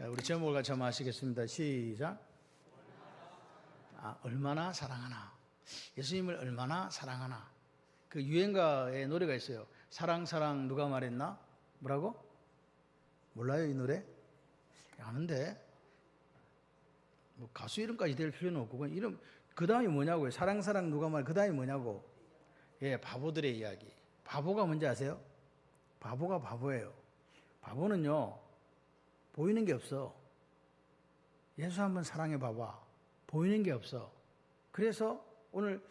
우리 제목을 같이 한번 하시겠습니다. 시작. 얼마나 사랑하나. 예수님을 얼마나 사랑하나. 그 유행가의 노래가 있어요. 사랑 사랑 누가 말했나? 뭐라고? 몰라요 이 노래? 아는데 뭐 가수 이름까지 될 필요는 없고 그냥 이름 그 다음이 뭐냐고요? 사랑 사랑 누가 말 그 다음이 뭐냐고? 예, 바보들의 이야기. 바보가 뭔지 아세요? 바보가 바보예요. 바보는요 보이는 게 없어. 예수 한번 사랑해 봐봐. 보이는 게 없어. 그래서 오늘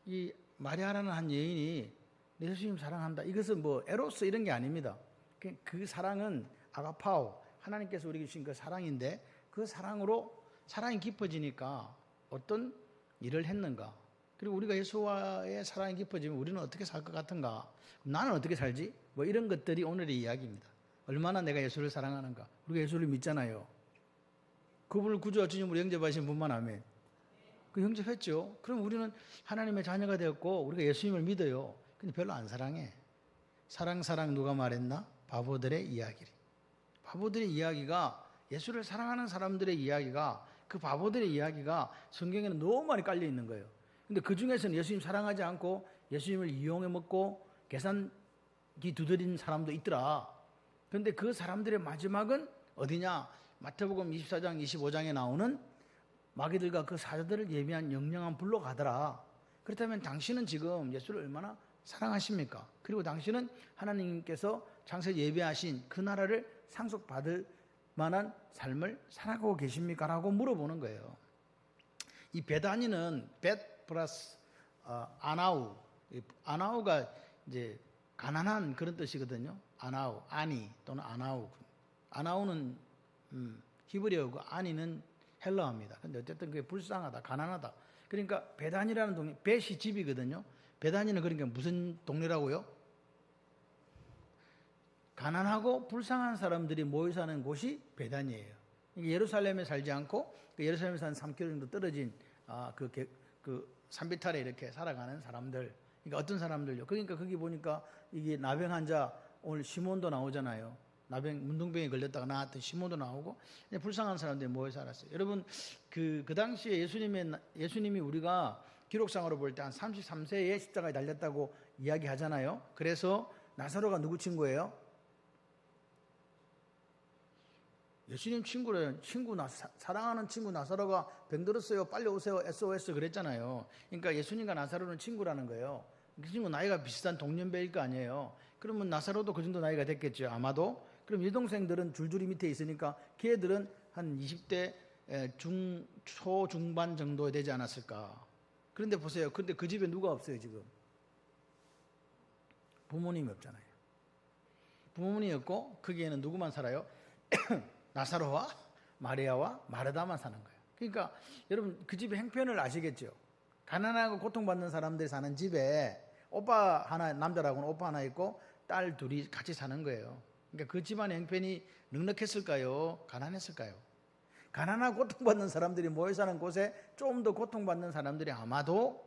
이 마리아라는 한 여인이 예수님 사랑한다. 이것은 뭐 에로스 이런 게 아닙니다. 그 사랑은 아가파오, 하나님께서 우리에게 주신 그 사랑인데 그 사랑으로 사랑이 깊어지니까 어떤 일을 했는가. 그리고 우리가 예수와의 사랑이 깊어지면 우리는 어떻게 살 것 같은가. 나는 어떻게 살지? 뭐 이런 것들이 오늘의 이야기입니다. 얼마나 내가 예수를 사랑하는가. 우리가 예수를 믿잖아요. 그분을 구주와 주님으로 영접하신 분만 하면 그 영접했죠. 그럼 우리는 하나님의 자녀가 되었고 우리가 예수님을 믿어요. 근데 별로 안 사랑해. 사랑 누가 말했나? 바보들의 이야기를. 바보들의 이야기가 예수를 사랑하는 사람들의 이야기가 그 바보들의 이야기가 성경에는 너무 많이 깔려 있는 거예요. 근데 그 중에서는 예수님 사랑하지 않고 예수님을 이용해 먹고 계산기 두드린 사람도 있더라. 그런데 그 사람들의 마지막은 어디냐? 마태복음 24장 25장에 나오는 마귀들과 그 사자들을 예비한 영영한 불로 가더라. 그렇다면 당신은 지금 예수를 얼마나 사랑하십니까? 그리고 당신은 하나님께서 창세 예비하신 그 나라를 상속받을 만한 삶을 살아가고 계십니까? 라고 물어보는 거예요. 이 베다니는 벳 플러스 아나우. 아나우가 이제 가난한 그런 뜻이거든요. 아나우, 아니 또는 아나우. 아나우는 히브리어고 아니는 헬라어입니다. 근데 어쨌든 그게 불쌍하다, 가난하다. 그러니까 베단이라는 동네, 벳이 집이거든요. 베단이는 그러니까 무슨 동네라고요? 가난하고 불쌍한 사람들이 모여 사는 곳이 베단이에요. 예루살렘에 살지 않고 예루살렘에서 한 3km 정도 떨어진 그 산비탈에 이렇게 살아가는 사람들. 그러니까 어떤 사람들요? 그러니까 거기 보니까 이게 나병 환자 오늘 시몬도 나오잖아요. 나병 문둥병에 걸렸다가 나왔던 시몬도 나오고 불쌍한 사람들이 모여 살았어요. 여러분 그 당시에 예수님이 우리가 기록상으로 볼 때 한 33세에 십자가에 달렸다고 이야기하잖아요. 그래서 나사로가 누구 친구예요? 예수님 친구래요. 사랑하는 친구 나사로가 병들었어요. 빨리 오세요. SOS 그랬잖아요. 그러니까 예수님과 나사로는 친구라는 거예요. 그 친구 나이가 비슷한 동년배일 거 아니에요. 그러면 나사로도 그 정도 나이가 됐겠죠. 아마도. 그럼 여동생들은 줄줄이 밑에 있으니까 걔들은 한 20대 초중반 정도 되지 않았을까. 그런데 보세요. 근데 그 집에 누가 없어요 지금? 부모님이 없잖아요. 부모님이 없고 거기에는 누구만 살아요? 나사로와 마리아와 마르다만 사는 거예요. 그러니까 여러분 그 집의 형편을 아시겠죠? 가난하고 고통받는 사람들이 사는 집에 오빠 하나, 남자라고는 오빠 하나 있고 딸 둘이 같이 사는 거예요. 그러니까 그 집안의 형편이 넉넉했을까요? 가난했을까요? 가난하고 고통받는 사람들이 모여 사는 곳에 좀 더 고통받는 사람들이 아마도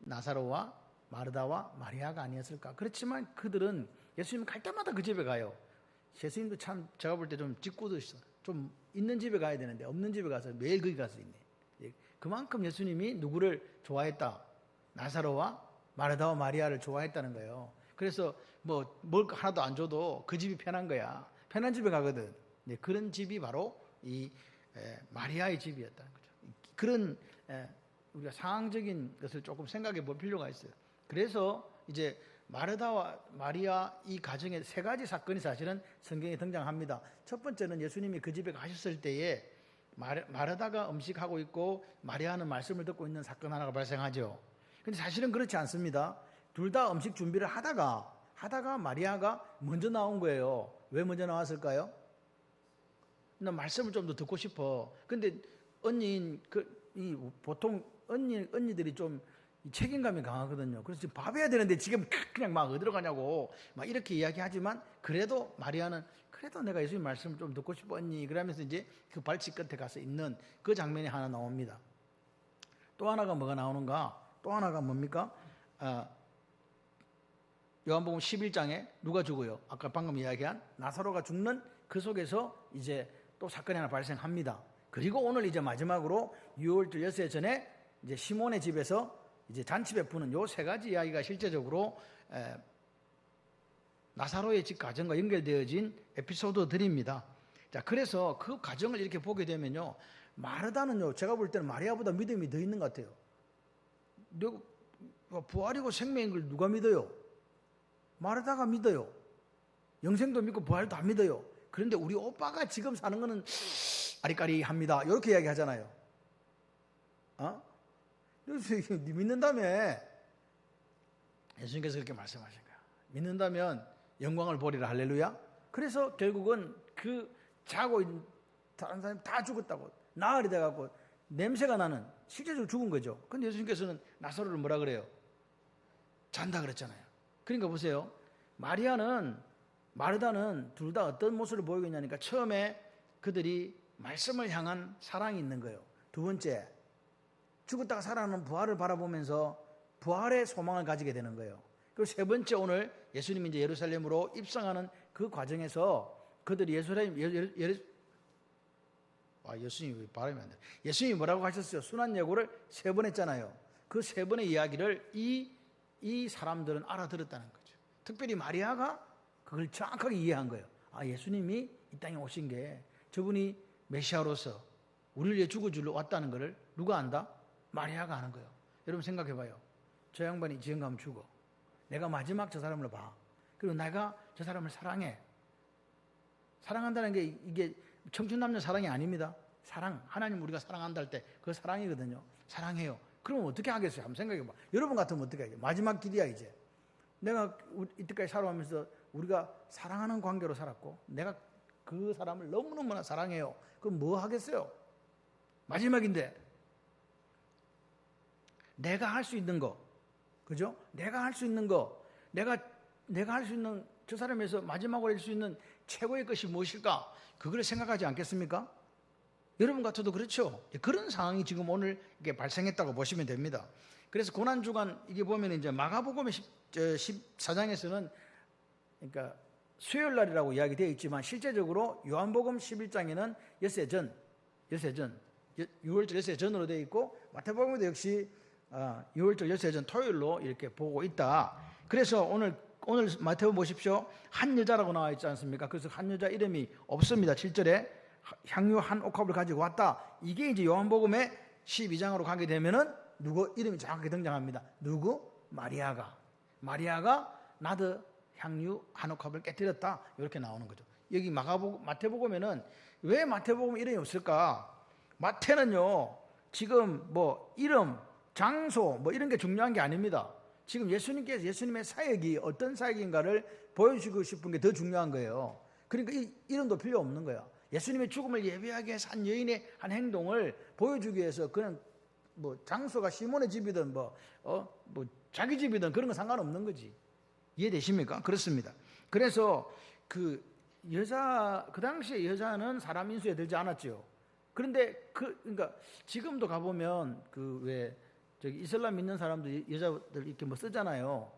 나사로와 마르다와 마리아가 아니었을까. 그렇지만 그들은 예수님 갈 때마다 그 집에 가요. 예수님도 참 제가 볼 때 좀 짓궂으시죠. 좀 있는 집에 가야 되는데 없는 집에 가서 매일 거기 가서 있네. 그만큼 예수님이 누구를 좋아했다? 나사로와 마르다와 마리아를 좋아했다는 거예요. 그래서 뭐 뭘 하나도 안 줘도 그 집이 편한 거야. 편한 집에 가거든. 그런 집이 바로 이 마리아의 집이었다는 거죠. 그런 우리가 상황적인 것을 조금 생각해 볼 필요가 있어요. 그래서 이제 마르다와 마리아 이 가정에 세 가지 사건이 사실은 성경에 등장합니다. 첫 번째는 예수님이 그 집에 가셨을 때에 마르다가 음식하고 있고 마리아는 말씀을 듣고 있는 사건 하나가 발생하죠. 근데 사실은 그렇지 않습니다. 둘 다 음식 준비를 하다가 마리아가 먼저 나온 거예요. 왜 먼저 나왔을까요? 나 말씀을 좀 더 듣고 싶어. 근데 보통 언니들이 좀 책임감이 강하거든요. 그래서 지금 밥 해야 되는데 지금 그냥 막 어디로 가냐고 막 이렇게 이야기하지만 그래도 마리아는 그래도 내가 예수님 말씀을 좀 듣고 싶어 언니 그러면서 이제 그 발치 끝에 가서 있는 그 장면이 하나 나옵니다. 또 하나가 뭐가 나오는가? 또 하나가 뭡니까? 요한복음 11장에 누가 죽어요? 아까 방금 이야기한 나사로가 죽는 그 속에서 이제 또 사건이 하나 발생합니다. 그리고 오늘 이제 마지막으로 유월절 엿새 전에 이제 시몬의 집에서 이제 잔치 베푸는 요 세 가지 이야기가 실제적으로 나사로의 집 가정과 연결되어진 에피소드들입니다. 자, 그래서 그 가정을 이렇게 보게 되면요, 마르다는요, 제가 볼 때는 마리아보다 믿음이 더 있는 것 같아요. 부활이고 생명인 걸 누가 믿어요? 마르다가 믿어요. 영생도 믿고 부활도 안 믿어요. 그런데 우리 오빠가 지금 사는 거는 아리까리합니다. 이렇게 이야기하잖아요. 믿는다며. 예수님께서 그렇게 말씀하신 거야. 믿는다면 영광을 보리라. 할렐루야. 그래서 결국은 그 자고 있는 다른 사람이 다 죽었다고 나흘이 돼갖고 냄새가 나는 실제적으로 죽은 거죠. 근데 예수님께서는 나사로를 뭐라 그래요? 잔다 그랬잖아요. 그러니까 보세요. 마리아는 마르다는 둘 다 어떤 모습을 보이고 있냐니까 처음에 그들이 말씀을 향한 사랑이 있는 거예요. 두 번째, 죽었다가 살아나는 부활을 바라보면서 부활의 소망을 가지게 되는 거예요. 그리고 세 번째, 오늘 예수님이 이제 예루살렘으로 입성하는 그 과정에서 그들이 예수님이 왜 발음이 안 돼? 예수님이 뭐라고 하셨어요? 순환 예고를 3번 했잖아요. 그 3번의 이야기를 이 사람들은 알아들었다는 거죠. 특별히 마리아가 그걸 정확하게 이해한 거예요. 예수님이 이 땅에 오신 게 저분이 메시아로서 우리를 위해 죽을 줄로 왔다는 것을 누가 안다? 마리아가 아는 거예요. 여러분 생각해봐요. 저 양반이 지금 가면 죽어. 내가 마지막 저 사람을 봐. 그리고 내가 저 사람을 사랑해. 사랑한다는 게 이게 청춘남녀 사랑이 아닙니다. 사랑, 하나님 우리가 사랑한다 할 때 그 사랑이거든요. 사랑해요. 그럼 어떻게 하겠어요? 한번 생각해봐. 여러분 같으면 어떻게 하겠어요? 마지막 길이야 이제. 내가 이때까지 살아오면서 우리가 사랑하는 관계로 살았고 내가 그 사람을 너무너무나 사랑해요. 그럼 뭐 하겠어요? 마지막인데 내가 할 수 있는 거, 그죠? 내가 할 수 있는 거, 내가 할 수 있는 저 사람에서 마지막으로 할 수 있는 최고의 것이 무엇일까? 그걸 생각하지 않겠습니까? 여러분 같아도 그렇죠. 그런 상황이 지금 오늘 이게 발생했다고 보시면 됩니다. 그래서 고난주간 이게 보면 이제 마가복음 14장에서는 그러니까 수요일 날이라고 이야기되어 있지만 실제적으로 요한복음 11장에는 엿새 전, 6월절 엿새 전으로 되어 있고 마태복음도 역시 6월절 엿새 전 토요일로 이렇게 보고 있다. 그래서 오늘 마태복음 보십시오. 한 여자라고 나와 있지 않습니까? 그래서 한 여자 이름이 없습니다. 7절에 향유 한 옥합을 가지고 왔다. 이게 이제 요한복음의 12장으로 가게 되면은 누구 이름이 정확하게 등장합니다. 누구? 마리아가 나도 향유 한 옥합을 깨뜨렸다. 이렇게 나오는 거죠. 여기 마태복음에는 왜 마태복음 이름이 없을까? 마태는요 지금 뭐 이름, 장소 뭐 이런 게 중요한 게 아닙니다. 지금 예수님께서 예수님의 사역이 어떤 사역인가를 보여주고 싶은 게 더 중요한 거예요. 그러니까 이름도 필요 없는 거야. 예수님의 죽음을 예비하게 해서 한 여인의 한 행동을 보여주기 위해서 그냥 뭐 장소가 시몬의 집이든 뭐 자기 집이든 그런 건 상관없는 거지. 이해되십니까? 그렇습니다. 그래서 그 당시에 여자는 사람 인수에 들지 않았죠. 그런데 그러니까 지금도 가보면 저기 이슬람 믿는 사람들 여자들 이렇게 뭐 쓰잖아요.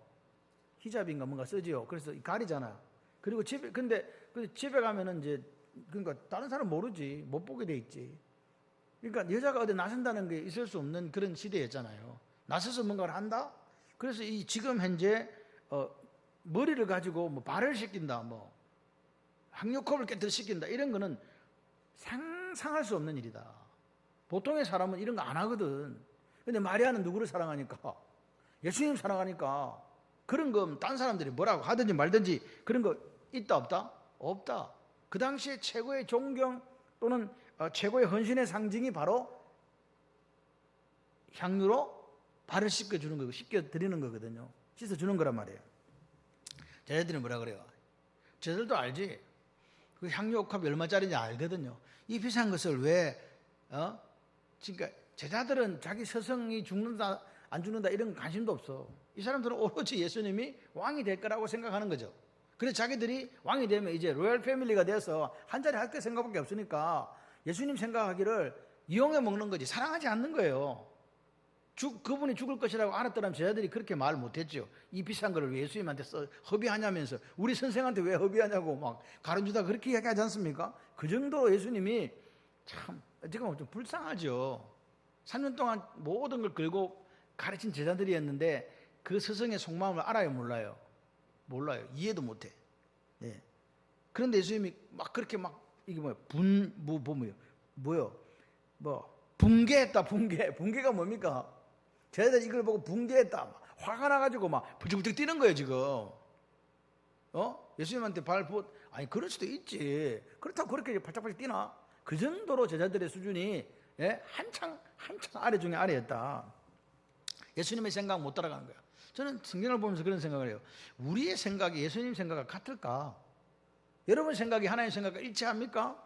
히잡인가 뭔가 쓰지요. 그래서 가리잖아요. 그리고 근데 집에 가면은 이제 그러니까 다른 사람 모르지. 못 보게 돼 있지. 그러니까 여자가 어디 나선다는 게 있을 수 없는 그런 시대였잖아요. 나서서 뭔가를 한다? 그래서 지금 현재 머리를 가지고 뭐 발을 씻긴다, 뭐 학력컵을 깨뜨리신다 이런 거는 상상할 수 없는 일이다. 보통의 사람은 이런 거 안 하거든. 근데 마리아는 누구를 사랑하니까? 예수님 사랑하니까 그런 거 딴 사람들이 뭐라고 하든지 말든지 그런 거 있다 없다? 없다. 그 당시에 최고의 존경 또는 최고의 헌신의 상징이 바로 향유로 발을 씻겨주는 거고 씻겨드리는 거거든요. 씻어주는 거란 말이에요. 제자들이 뭐라 그래요? 제자들도 알지. 그 향유 옥합이 얼마짜리인지 알거든요. 이 비싼 것을 왜 그러니까 제자들은 자기 스승이 죽는다 안 죽는다 이런 관심도 없어. 이 사람들은 오로지 예수님이 왕이 될 거라고 생각하는 거죠. 그래서 자기들이 왕이 되면 이제 로얄 패밀리가 돼서 한 자리 할 게 생각밖에 없으니까 예수님 생각하기를 이용해 먹는 거지 사랑하지 않는 거예요. 그분이 죽을 것이라고 알았더라면 제자들이 그렇게 말 못했죠. 이 비싼 거를 왜 예수님한테 허비하냐면서 우리 선생한테 왜 허비하냐고 막 가르쳐주다 그렇게 이야기하지 않습니까? 그 정도로 예수님이 참 지금 좀 불쌍하죠. 3년 동안 모든 걸 걸고 가르친 제자들이었는데 그 스승의 속마음을 알아요, 몰라요? 몰라요. 이해도 못해. 네. 그런데 예수님이 막 그렇게 막 이게 뭐예요? 붕괴했다. 붕괴가 뭡니까? 제자들이 이걸 보고 붕괴했다. 화가 나가지고 막 부쩍부쩍 뛰는 거예요, 지금. 예수님한테 아니 그럴 수도 있지. 그렇다고 그렇게 팔짝팔짝 뛰나? 그 정도로 제자들의 수준이 한창 아래 중에 아래였다. 예수님의 생각 못 따라가는 거야. 저는 성경을 보면서 그런 생각을 해요. 우리의 생각이 예수님 생각과 같을까? 여러분 생각이 하나님 생각과 일치합니까?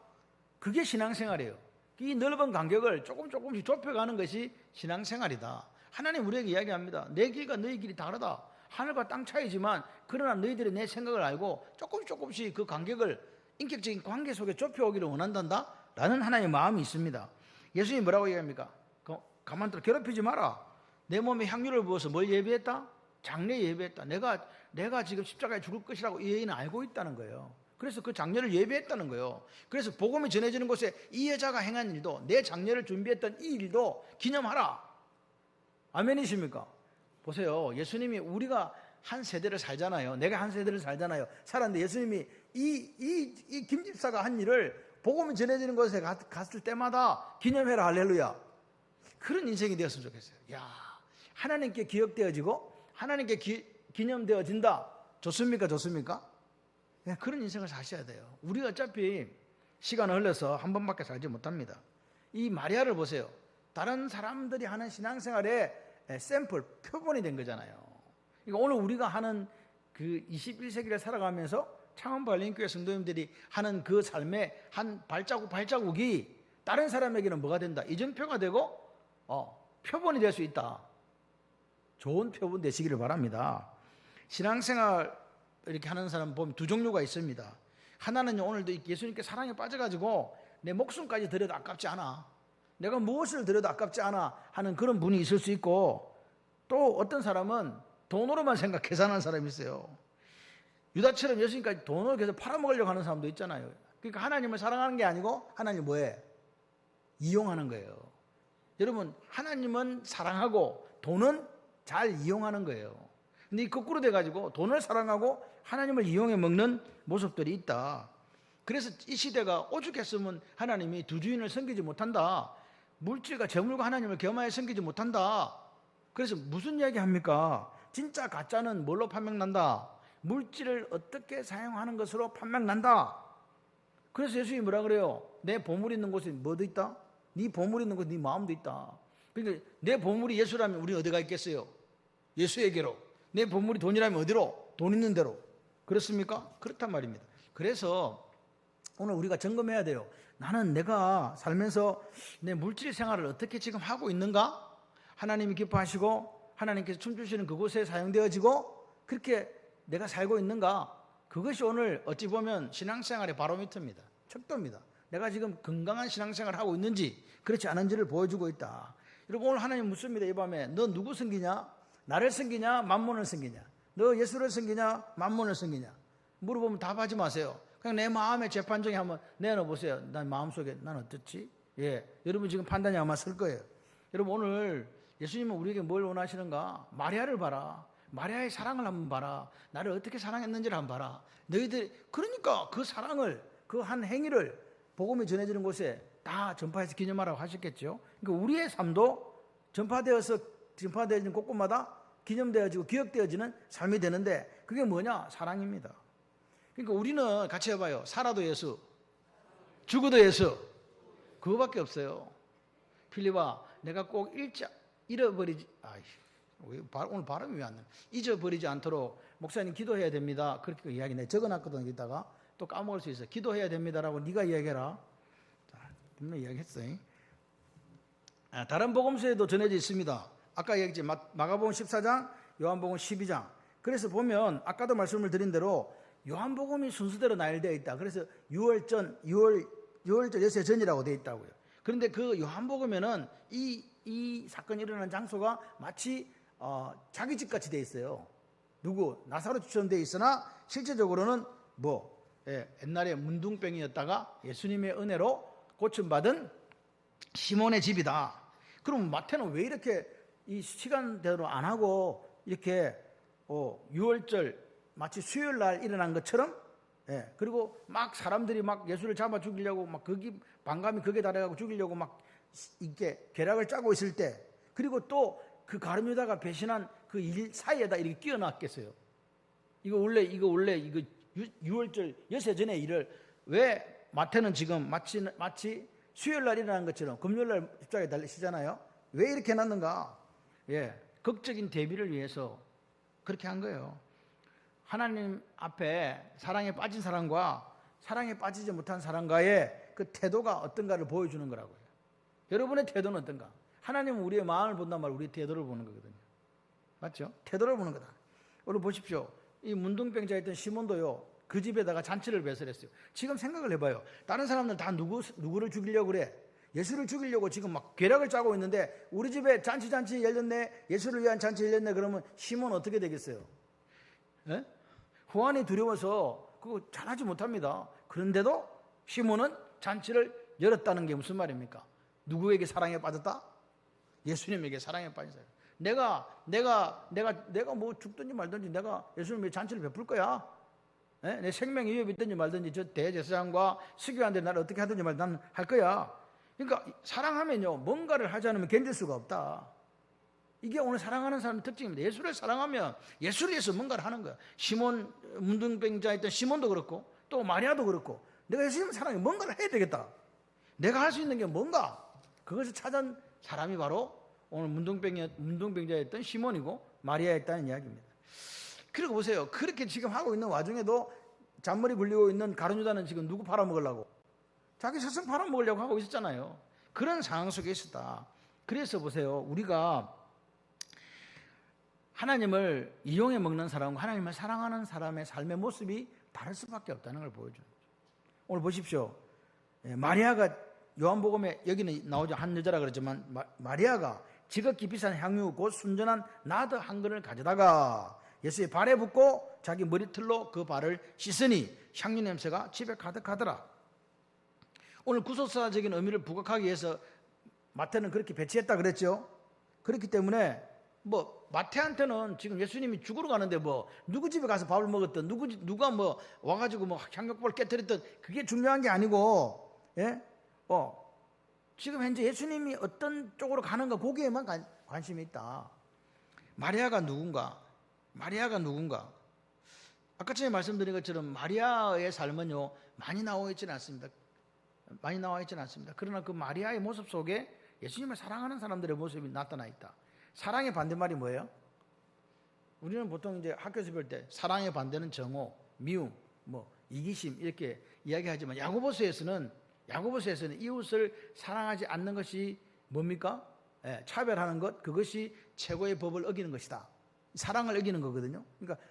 그게 신앙생활이에요. 이 넓은 간격을 조금씩 좁혀가는 것이 신앙생활이다. 하나님 우리에게 이야기합니다. 내 길과 너희 길이 다르다. 하늘과 땅 차이지만 그러나 너희들이 내 생각을 알고 조금씩 그 간격을 인격적인 관계 속에 좁혀오기를 원한단다 라는 하나님의 마음이 있습니다. 예수님이 뭐라고 얘기합니까? 가만둬 괴롭히지 마라. 내 몸에 향유를 부어서 뭘 예비했다? 장례 예비했다. 내가 지금 십자가에 죽을 것이라고 이 여인은 알고 있다는 거예요. 그래서 그 장례를 예비했다는 거예요. 그래서 복음이 전해지는 곳에 이 여자가 행한 일도 내 장례를 준비했던 이 일도 기념하라. 아멘이십니까? 보세요. 예수님이 우리가 한 세대를 살잖아요. 내가 한 세대를 살잖아요. 살았는데 예수님이 이 김집사가 한 일을 복음이 전해지는 곳에 갔을 때마다 기념해라. 할렐루야. 그런 인생이 되었으면 좋겠어요. 야, 하나님께 기억되어지고 하나님께 기념되어진다. 좋습니까? 그런 인생을 사셔야 돼요. 우리가 어차피 시간이 흘러서 한 번밖에 살지 못합니다. 이 마리아를 보세요. 다른 사람들이 하는 신앙생활의 샘플, 표본이 된 거잖아요. 그러니까 오늘 우리가 하는 그 21세기를 살아가면서 창원바울린교회 성도님들이 하는 그 삶의 한 발자국이 다른 사람에게는 뭐가 된다? 이정표가 되고 표본이 될 수 있다. 좋은 표본 되시기를 바랍니다. 신앙생활 이렇게 하는 사람 보면 두 종류가 있습니다. 하나는 오늘도 예수님께 사랑에 빠져가지고 내 목숨까지 드려도 아깝지 않아. 내가 무엇을 드려도 아깝지 않아 하는 그런 분이 있을 수 있고, 또 어떤 사람은 돈으로만 계산하는 사람이 있어요. 유다처럼 예수님까지 돈으로 계속 팔아먹으려고 하는 사람도 있잖아요. 그러니까 하나님을 사랑하는 게 아니고 하나님 뭐해? 이용하는 거예요. 여러분, 하나님은 사랑하고 돈은 잘 이용하는 거예요. 근데 거꾸로 돼가지고 돈을 사랑하고 하나님을 이용해 먹는 모습들이 있다. 그래서 이 시대가 오죽했으면 하나님이 두 주인을 섬기지 못한다. 물질과 재물과 하나님을 겸하여 섬기지 못한다. 그래서 무슨 이야기 합니까? 진짜 가짜는 뭘로 판명난다? 물질을 어떻게 사용하는 것으로 판명난다. 그래서 예수님이 뭐라 그래요? 내 보물 있는 곳에 뭐도 있다? 네 보물 있는 곳에 네 마음도 있다. 그러니까 내 보물이 예수라면 우리 어디가 있겠어요? 예수에게로. 내 보물이 돈이라면 어디로? 돈 있는 대로. 그렇습니까? 그렇단 말입니다. 그래서 오늘 우리가 점검해야 돼요. 나는 내가 살면서 내 물질 생활을 어떻게 지금 하고 있는가? 하나님이 기뻐하시고 하나님께서 춤추시는 그곳에 사용되어지고 그렇게 내가 살고 있는가? 그것이 오늘 어찌 보면 신앙생활의 바로미터입니다. 척도입니다. 내가 지금 건강한 신앙생활을 하고 있는지 그렇지 않은지를 보여주고 있다. 여러분, 오늘 하나님 묻습니다. 이 밤에 너 누구 섬기냐? 나를 섬기냐? 만몬을 섬기냐? 너 예수를 섬기냐? 만몬을 섬기냐? 물어보면 답하지 마세요. 그냥 내 마음의 재판정에 한번 내놓으세요. 난 마음속에 난 어떻지? 여러분 지금 판단이 아마 쓸 거예요. 여러분, 오늘 예수님은 우리에게 뭘 원하시는가? 마리아를 봐라. 마리아의 사랑을 한번 봐라. 나를 어떻게 사랑했는지를 한번 봐라. 너희들, 그러니까 그 사랑을, 그 한 행위를 복음이 전해지는 곳에 다 전파해서 기념하라고 하셨겠죠. 그러니까 우리의 삶도 전파되어지는 곳곳마다 기념되어지고 기억되어지는 삶이 되는데 그게 뭐냐? 사랑입니다. 그러니까 우리는 같이 해봐요. 살아도 예수, 죽어도 예수. 그거밖에 없어요. 필리바, 내가 꼭 잃어버리지, 오늘 발음이 왜 안 나요? 잊어버리지 않도록 목사님 기도해야 됩니다. 그렇게 이야기 내가 적어놨거든. 이따가 또 까먹을 수 있어. 기도해야 됩니다라고 네가 이야기해라. 자, 분명히 이야기했어요. 다른 복음서에도 전해져 있습니다. 아까 얘기했지, 마가복음 14장, 요한복음 12장. 그래서 보면 아까도 말씀을 드린 대로 요한복음이 순서대로 나열되어 있다. 그래서 6월절, 6월절, 6세 전이라고 되어 있다고요. 그런데 그 요한복음에는 이 이 사건이 일어난 장소가 마치 자기 집같이 돼 있어요. 누구? 나사로처럼 돼 있으나 실제적으로는 옛날에 문둥병이었다가 예수님의 은혜로 고침받은 시몬의 집이다. 그럼 마태는 왜 이렇게 이 시간대로 안 하고 이렇게 6월절 마치 수요일 날 일어난 것처럼, 그리고 막 사람들이 막 예수를 잡아 죽이려고 막 반감이 극에 달해가고 죽이려고 막 이렇게 계략을 짜고 있을 때, 그리고 또 그 가룟유다가 배신한 그 일 사이에다 이렇게 끼워놨겠어요. 이거 원래 6월절 여세 전의 일을 왜 마태는 지금 마치 수요일 날 일어난 것처럼 금요일 날 십자가에 달리시잖아요. 왜 이렇게 해놨는가? 극적인 대비를 위해서 그렇게 한 거예요. 하나님 앞에 사랑에 빠진 사람과 사랑에 빠지지 못한 사람과의 그 태도가 어떤가를 보여주는 거라고요. 여러분의 태도는 어떤가? 하나님은 우리의 마음을 본단 말이에요. 우리의 태도를 보는 거거든요. 맞죠? 태도를 보는 거다. 오늘 보십시오. 이 문둥병자였던 시몬도요, 그 집에다가 잔치를 배설했어요. 지금 생각을 해봐요. 다른 사람들 다 누구를 죽이려고 그래? 예수를 죽이려고 지금 막 계략을 짜고 있는데, 우리 집에 잔치 열렸네, 예수를 위한 잔치 열렸네, 그러면 시몬 어떻게 되겠어요? 후환이 두려워서 그거 잘하지 못합니다. 그런데도 시몬은 잔치를 열었다는 게 무슨 말입니까? 누구에게 사랑에 빠졌다? 예수님에게 사랑에 빠진 사람. 내가 뭐 죽든지 말든지 내가 예수님의 잔치를 베풀 거야. 내 생명이 위협이 있든지 말든지 저 대제사장과 서기관들이 나를 어떻게 하든지 말든지 나는 할 거야. 그러니까 사랑하면요, 뭔가를 하지 않으면 견딜 수가 없다. 이게 오늘 사랑하는 사람의 특징입니다. 예수를 사랑하면 예수를 위해서 뭔가를 하는 거야. 시몬, 문둥병자였던 시몬도 그렇고 또 마리아도 그렇고, 내가 예수님을 사랑해 뭔가를 해야 되겠다. 내가 할 수 있는 게 뭔가, 그것을 찾은 사람이 바로 오늘 문둥병자였던 시몬이고 마리아였다는 이야기입니다. 그리고 보세요. 그렇게 지금 하고 있는 와중에도 잔머리 굴리고 있는 가룟유다는 지금 누구 팔아먹으려고? 자기 스승 팔아먹으려고 하고 있었잖아요. 그런 상황 속에 있었다. 그래서 보세요. 우리가 하나님을 이용해 먹는 사람과 하나님을 사랑하는 사람의 삶의 모습이 다를 수밖에 없다는 걸 보여주는 거죠. 오늘 보십시오. 마리아가 요한복음에 여기는 나오죠. 한 여자라 그러지만 마리아가 지극히 비싼 향유 곧 순전한 나드 한 근을 가져다가 예수의 발에 붓고 자기 머리털로 그 발을 씻으니 향유 냄새가 집에 가득하더라. 오늘 구속사적인 의미를 부각하기 위해서 마태는 그렇게 배치했다 그랬죠. 그렇기 때문에 마태한테는 지금 예수님이 죽으러 가는데 누구 집에 가서 밥을 먹었든 누가 와가지고 향격벌 깨뜨렸든 그게 중요한 게 아니고, 지금 현재 예수님이 어떤 쪽으로 가는가 거기에만 관심이 있다. 마리아가 누군가? 아까 전에 말씀드린 것처럼 마리아의 삶은요 많이 나와 있지는 않습니다. 그러나 그 마리아의 모습 속에 예수님을 사랑하는 사람들의 모습이 나타나 있다. 사랑의 반대말이 뭐예요? 우리는 보통 이제 학교에서 배울 때 사랑의 반대는 정오, 미움, 이기심 이렇게 이야기하지만 야고보서에서는 이웃을 사랑하지 않는 것이 뭡니까? 차별하는 것, 그것이 최고의 법을 어기는 것이다. 사랑을 어기는 거거든요. 그러니까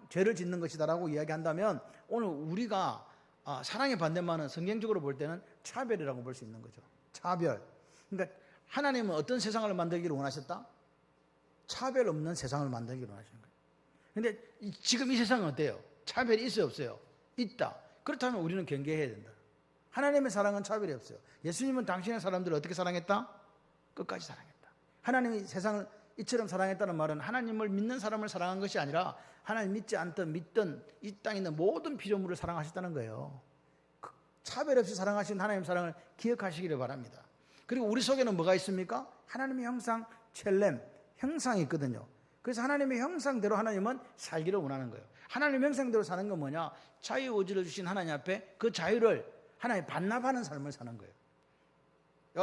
죄를 짓는 것이다라고 이야기한다면 오늘 우리가 사랑의 반대말은 성경적으로 볼 때는 차별이라고 볼 수 있는 거죠. 차별. 그러니까 하나님은 어떤 세상을 만들기를 원하셨다? 차별 없는 세상을 만들기를 원하시는 거예요. 그런데 지금 이 세상은 어때요? 차별이 있어요, 없어요? 있다. 그렇다면 우리는 경계해야 된다. 하나님의 사랑은 차별이 없어요. 예수님은 당신의 사람들을 어떻게 사랑했다? 끝까지 사랑했다. 하나님이 세상을 이처럼 사랑했다는 말은 하나님을 믿는 사람을 사랑한 것이 아니라 하나님 믿지 않든 믿든 이 땅에 있는 모든 피조물을 사랑하셨다는 거예요. 차별 없이 사랑하신 하나님의 사랑을 기억하시기를 바랍니다. 그리고 우리 속에는 뭐가 있습니까? 하나님의 형상, 첼렘, 형상이 있거든요. 그래서 하나님의 형상대로 하나님은 살기를 원하는 거예요. 하나님의 형상대로 사는 건 뭐냐? 자유의지를 주신 하나님 앞에 그 자유를 하나님 반납하는 삶을 사는 거예요.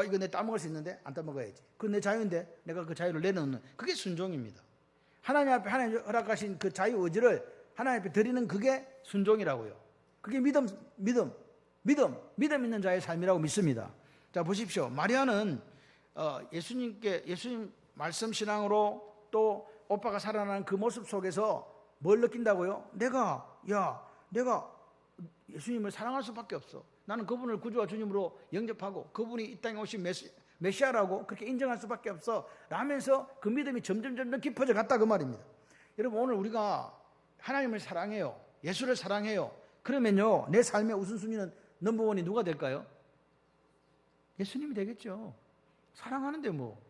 이거 내 따먹을 수 있는데 안 따먹어야지. 그건 내 자유인데 내가 그 자유를 내놓는, 그게 순종입니다. 하나님 앞에 하나님 허락하신 그 자유의지를 하나님 앞에 드리는 그게 순종이라고요. 그게 믿음 있는 자의 삶이라고 믿습니다. 자, 보십시오. 마리아는 예수님 말씀 신앙으로 또 오빠가 살아나는 그 모습 속에서 뭘 느낀다고요? 내가 예수님을 사랑할 수밖에 없어. 나는 그분을 구주와 주님으로 영접하고 그분이 이 땅에 오신 메시아라고 그렇게 인정할 수밖에 없어 라면서 그 믿음이 점점 깊어져 갔다 그 말입니다. 여러분 오늘 우리가 하나님을 사랑해요. 예수를 사랑해요. 그러면요 내 삶의 우선순위는 넘버원이 누가 될까요? 예수님이 되겠죠. 사랑하는데 뭐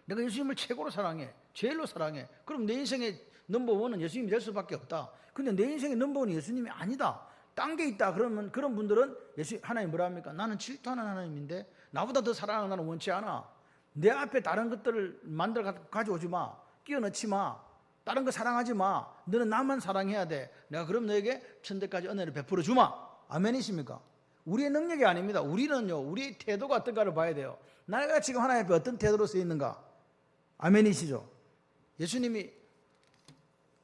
내가 예수님을 최고로 사랑해, 제일로 사랑해. 그럼 내 인생의 넘버원은 예수님이 될 수밖에 없다. 근데 내 인생의 넘버원이 예수님이 아니다. 딴 게 있다. 그러면 그런 분들은 하나님 뭐라 합니까? 나는 질투하는 하나님인데 나보다 더 사랑하는 나는 원치 않아. 내 앞에 다른 것들을 만들어 가져오지 마. 끼워 넣지 마. 다른 거 사랑하지 마. 너는 나만 사랑해야 돼. 내가 그럼 너에게 천대까지 은혜를 베풀어 주마. 아멘이십니까? 우리의 능력이 아닙니다. 우리는요, 우리의 태도가 어떤가를 봐야 돼요. 내가 지금 하나님 앞에 어떤 태도로 서 있는가? 아멘이시죠? 예수님이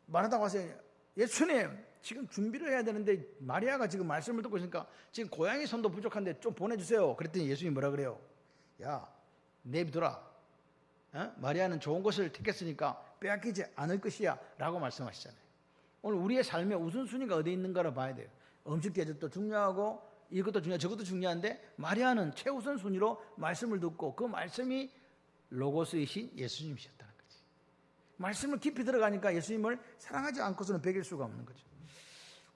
말하다가 와서 예수님 지금 준비를 해야 되는데 마리아가 지금 말씀을 듣고 있으니까 지금 고양이 손도 부족한데 좀 보내주세요. 그랬더니 예수님이 뭐라 그래요? 야 내비둬라. 마리아는 좋은 것을 택했으니까 빼앗기지 않을 것이야 라고 말씀하시잖아요. 오늘 우리의 삶의 우선순위가 어디에 있는가를 봐야 돼요. 음식 대접도 중요하고 이것도 중요하고 저것도 중요한데 마리아는 최우선 순위로 말씀을 듣고 그 말씀이 로고스이신 예수님이셨다는 거지. 말씀을 깊이 들어가니까 예수님을 사랑하지 않고서는 배길 수가 없는 거죠.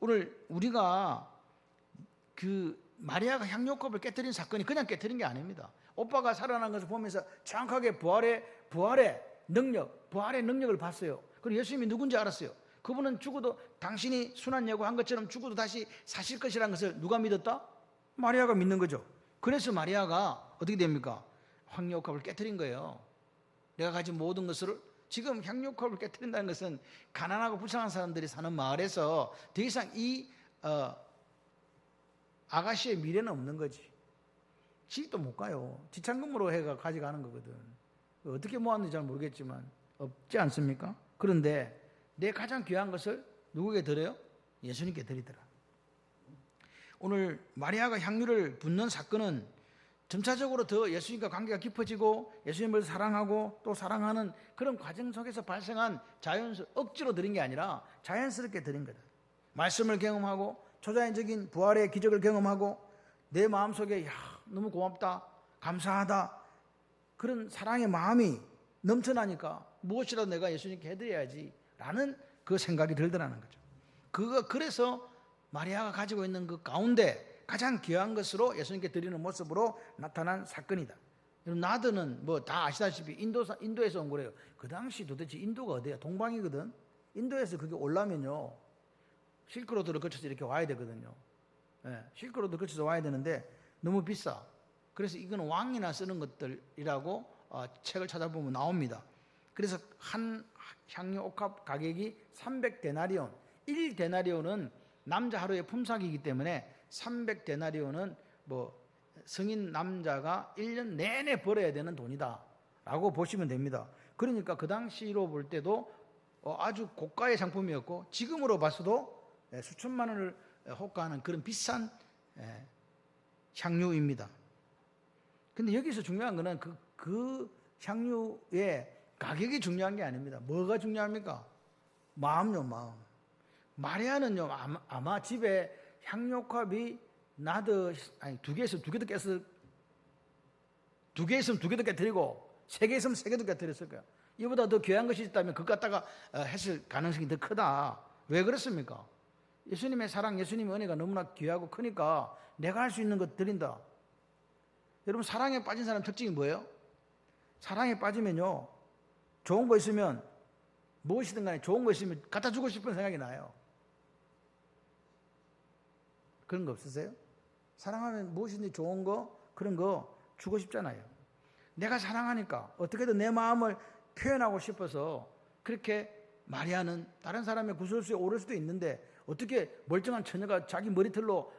오늘 우리가 그 마리아가 향료컵을 깨뜨린 사건이 그냥 깨뜨린 게 아닙니다. 오빠가 살아난 것을 보면서 정확하게 부활의 능력을 봤어요. 그리고 예수님이 누군지 알았어요. 그분은 죽어도 당신이 순환 예고한 것처럼 죽어도 다시 사실 것이라는 것을 누가 믿었다? 마리아가 믿는 거죠. 그래서 마리아가 어떻게 됩니까? 향료컵을 깨뜨린 거예요. 내가 가진 모든 것을 지금 향료컵을 깨뜨린다는 것은 가난하고 불쌍한 사람들이 사는 마을에서 더 이상 이 아가씨의 미래는 없는 거지. 집도 못 가요. 지참금으로 해가 가져가는 거거든. 어떻게 모았는지 잘 모르겠지만 없지 않습니까? 그런데 내 가장 귀한 것을 누구에게 드려요? 예수님께 드리더라. 오늘 마리아가 향유를 붓는 사건은 점차적으로 더 예수님과 관계가 깊어지고 예수님을 사랑하고 또 사랑하는 그런 과정 속에서 발생한 억지로 드린 게 아니라 자연스럽게 드린 거다. 말씀을 경험하고 초자연적인 부활의 기적을 경험하고 내 마음속에 너무 고맙다, 감사하다 그런 사랑의 마음이 넘쳐나니까 무엇이라도 내가 예수님께 해드려야지 라는 그 생각이 들더라는 거죠. 그래서 마리아가 가지고 있는 그 가운데 가장 귀한 것으로 예수님께 드리는 모습으로 나타난 사건이다. 나드는 뭐 다 아시다시피 인도에서 온 거래요. 그 당시 도대체 인도가 어디야? 동방이거든. 인도에서 그게 오려면요 실크로드를 거쳐서 이렇게 와야 되거든요. 실크로드 거쳐서 와야 되는데 너무 비싸. 그래서 이건 왕이나 쓰는 것들이라고 책을 찾아보면 나옵니다. 그래서 한 향유 옥합 가격이 300데나리온. 1데나리온은 남자 하루의 품삯이기 때문에 300데나리온은 뭐 성인 남자가 1년 내내 벌어야 되는 돈이다 라고 보시면 됩니다. 그러니까 그 당시로 볼 때도 아주 고가의 상품이었고 지금으로 봐서도 수천만 원을 호가하는 그런 비싼 향유입니다. 근데 여기서 중요한 거는 그 향유의 가격이 중요한 게 아닙니다. 뭐가 중요합니까? 마음요, 마음. 마리아는요, 아마 집에 향료컵이 두 개 있으면 두 개도 깼을, 두 개 있으면 두 개도 깨뜨리고, 세 개 있으면 세 개도 깨뜨렸을 거야. 이보다 더 귀한 것이 있다면 그것 갖다가 했을 가능성이 더 크다. 왜 그렇습니까? 예수님의 사랑, 예수님의 은혜가 너무나 귀하고 크니까 내가 할 수 있는 것 드린다. 여러분, 사랑에 빠진 사람 특징이 뭐예요? 사랑에 빠지면요, 좋은 거 있으면 무엇이든 간에 좋은 거 있으면 갖다 주고 싶은 생각이 나요. 그런 거 없으세요? 사랑하면 무엇이든지 좋은 거, 그런 거 주고 싶잖아요. 내가 사랑하니까 어떻게든 내 마음을 표현하고 싶어서 그렇게 마리아는 다른 사람의 구설수에 오를 수도 있는데 어떻게 멀쩡한 처녀가 자기 머리털로